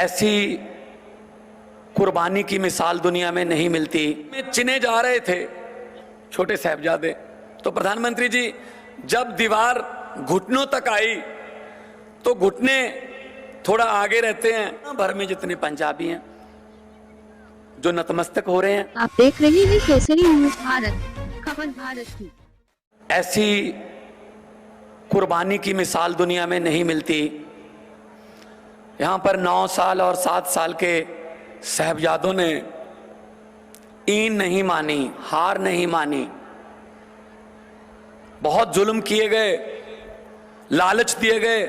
ऐसी कुर्बानी की मिसाल दुनिया में नहीं मिलती। चिने जा रहे थे छोटे साहबजादे, तो प्रधानमंत्री जी जब दीवार घुटनों तक आई तो घुटने थोड़ा आगे रहते हैं। भर में जितने पंजाबी हैं जो नतमस्तक हो रहे हैं। आप देख रहे हैं केसरी न्यूज़ भारत, खबर भारत की। ऐसी कुर्बानी की मिसाल दुनिया में नहीं मिलती। यहाँ पर 9 साल और 7 साल के साहबजादों ने ईन नहीं मानी, हार नहीं मानी। बहुत जुल्म किए गए, लालच दिए गए।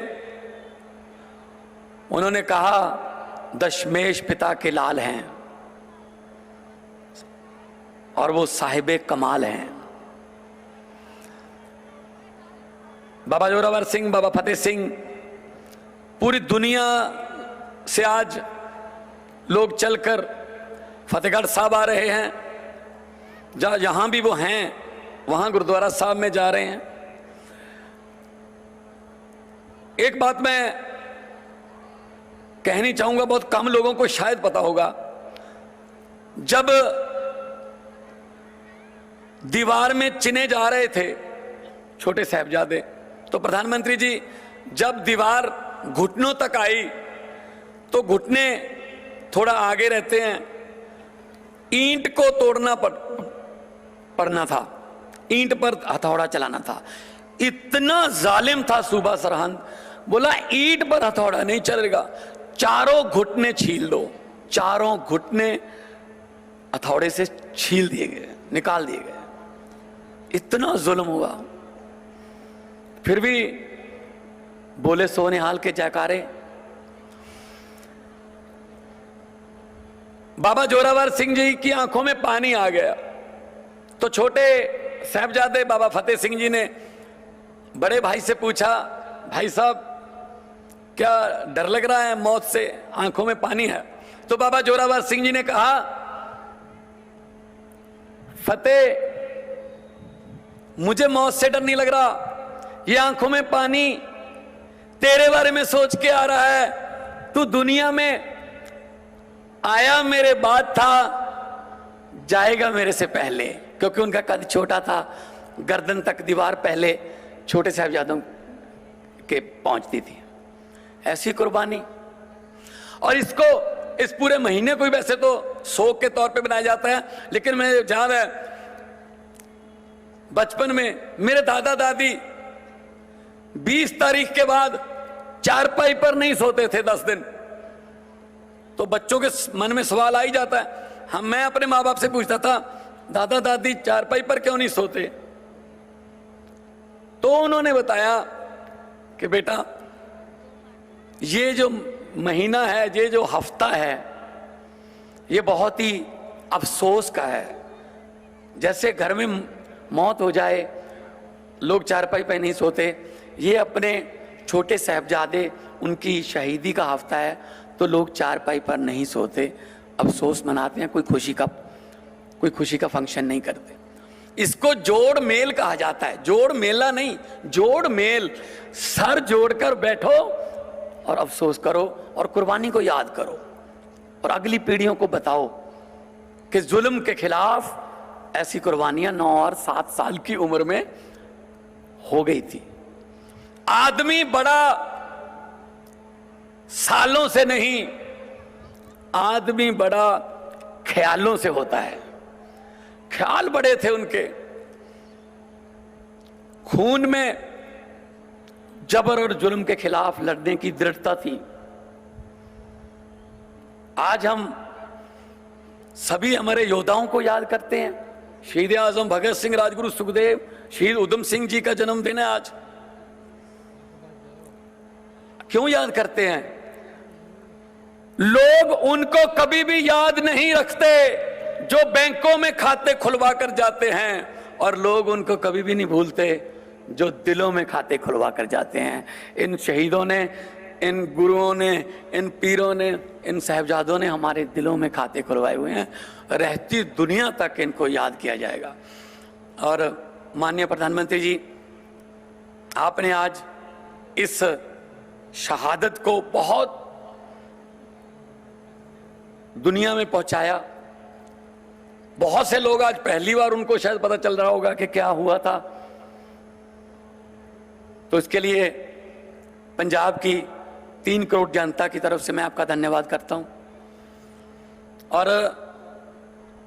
उन्होंने कहा दशमेश पिता के लाल हैं और वो साहिबे कमाल हैं। बाबा जोरावर सिंह, बाबा फतेह सिंह, पूरी दुनिया से आज लोग चलकर फतेहगढ़ साहब आ रहे हैं। जहां भी वो हैं वहां गुरुद्वारा साहब में जा रहे हैं। एक बात मैं कहनी चाहूंगा, बहुत कम लोगों को शायद पता होगा। जब दीवार में चिने जा रहे थे छोटे साहबजादे, तो प्रधानमंत्री जी जब दीवार घुटनों तक आई तो घुटने थोड़ा आगे रहते हैं। ईंट को तोड़ना पड़ना था, ईंट पर हथौड़ा चलाना था। इतना जालिम था सूबा सरहंद, बोला ईंट पर हथौड़ा नहीं चलेगा, चारों घुटने छील दो। चारों घुटने हथौड़े से छील दिए गए, निकाल दिए गए। इतना जुल्म हुआ, फिर भी बोले सोनिहाल के जयकारे। बाबा जोरावर सिंह जी की आंखों में पानी आ गया तो छोटे साहबजादे बाबा फतेह सिंह जी ने बड़े भाई से पूछा, भाई साहब क्या डर लग रहा है मौत से, आंखों में पानी है? तो बाबा जोरावर सिंह जी ने कहा, फतेह मुझे मौत से डर नहीं लग रहा, ये आंखों में पानी तेरे बारे में सोच के आ रहा है। तू दुनिया में आया मेरे बाद था, जाएगा मेरे से पहले। क्योंकि उनका कद छोटा था, गर्दन तक दीवार पहले छोटे साहबजादों के पहुंचती थी। ऐसी कुर्बानी। और इसको, इस पूरे महीने को वैसे तो शोक के तौर पे बनाया जाता है, लेकिन मैं याद है बचपन में मेरे दादा दादी 20 तारीख के बाद चारपाई पर नहीं सोते थे 10 दिन। तो बच्चों के मन में सवाल आ ही जाता है। मैं अपने माँ बाप से पूछता था, दादा दादी चारपाई पर क्यों नहीं सोते? तो उन्होंने बताया कि बेटा ये जो महीना है, ये जो हफ्ता है, ये बहुत ही अफसोस का है। जैसे घर में मौत हो जाए लोग चारपाई पर नहीं सोते, ये अपने छोटे साहबजादे उनकी शहीदी का हफ्ता है तो लोग चारपाई पर नहीं सोते, अफसोस मनाते हैं, कोई खुशी का फंक्शन नहीं करते। इसको जोड़ मेल कहा जाता है। जोड़ मेला नहीं, जोड़ मेल। सर जोड़कर बैठो और अफसोस करो और कुर्बानी को याद करो और अगली पीढ़ियों को बताओ कि जुल्म के खिलाफ ऐसी कुर्बानियां 9 और 7 साल की उम्र में हो गई थी। आदमी बड़ा सालों से नहीं, आदमी बड़ा ख्यालों से होता है। ख्याल बड़े थे उनके, खून में जबर और जुल्म के खिलाफ लड़ने की दृढ़ता थी। आज हम सभी हमारे योद्धाओं को याद करते हैं। शहीद आजम भगत सिंह, राजगुरु सुखदेव, शहीद उधम सिंह जी का जन्मदिन है आज। क्यों याद करते हैं? लोग उनको कभी भी याद नहीं रखते जो बैंकों में खाते खुलवा कर जाते हैं, और लोग उनको कभी भी नहीं भूलते जो दिलों में खाते खुलवा कर जाते हैं। इन शहीदों ने, इन गुरुओं ने, इन पीरों ने, इन साहबजादों ने हमारे दिलों में खाते खुलवाए हुए हैं। रहती दुनिया तक इनको याद किया जाएगा। और माननीय प्रधानमंत्री जी, आपने आज इस शहादत को बहुत दुनिया में पहुंचाया। बहुत से लोग आज पहली बार उनको शायद पता चल रहा होगा कि क्या हुआ था। तो इसके लिए पंजाब की 3 करोड़ जनता की तरफ से मैं आपका धन्यवाद करता हूं। और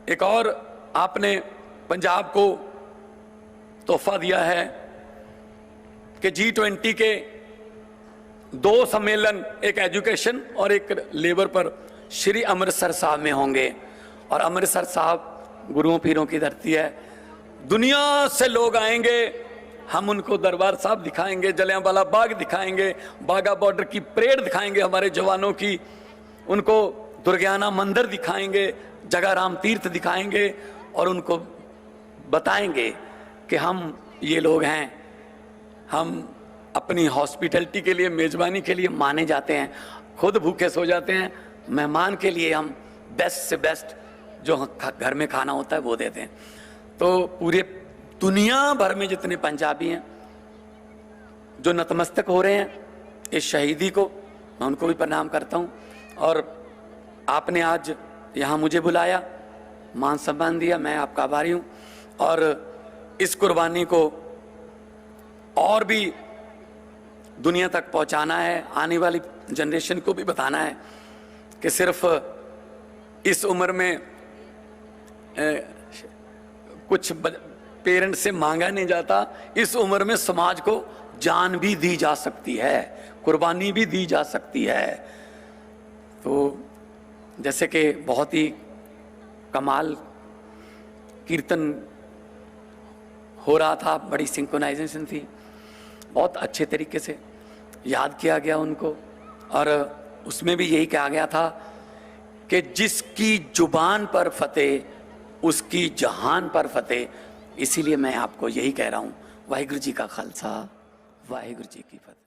एक और आपने पंजाब को तोहफा दिया है कि G20 के 2 सम्मेलन, एक एजुकेशन और एक लेबर पर श्री अमृतसर साहब में होंगे। और अमृतसर साहब गुरुओं पीरों की धरती है। दुनिया से लोग आएंगे, हम उनको दरबार साहब दिखाएंगे, जलियांवाला बाग दिखाएंगे, बाघा बॉर्डर की परेड दिखाएंगे हमारे जवानों की, उनको दुर्गियाना मंदिर दिखाएंगे, जगाराम तीर्थ दिखाएंगे और उनको बताएंगे कि हम ये लोग हैं। हम अपनी हॉस्पिटैलिटी के लिए, मेजबानी के लिए माने जाते हैं, खुद भूखे सो जाते हैं, मेहमान के लिए हम बेस्ट से बेस्ट जो घर में खाना होता है वो देते हैं। तो पूरे दुनिया भर में जितने पंजाबी हैं जो नतमस्तक हो रहे हैं इस शहीदी को, मैं उनको भी प्रणाम करता हूं। और आपने आज यहाँ मुझे बुलाया, मान सम्मान दिया, मैं आपका आभारी हूं। और इस कुर्बानी को और भी दुनिया तक पहुंचाना है, आने वाली जनरेशन को भी बताना है कि सिर्फ इस उम्र में कुछ पेरेंट्स से मांगा नहीं जाता, इस उम्र में समाज को जान भी दी जा सकती है, कुर्बानी भी दी जा सकती है। तो जैसे कि बहुत ही कमाल कीर्तन हो रहा था, बड़ी सिंक्रोनाइजेशन थी, बहुत अच्छे तरीके से याद किया गया उनको। और उसमें भी यही कहा गया था कि जिसकी जुबान पर फतेह उसकी जहान पर फतेह। इसीलिए मैं आपको यही कह रहा हूं, वाहिगुरु जी का खालसा, वाहिगुरु जी की फतेह।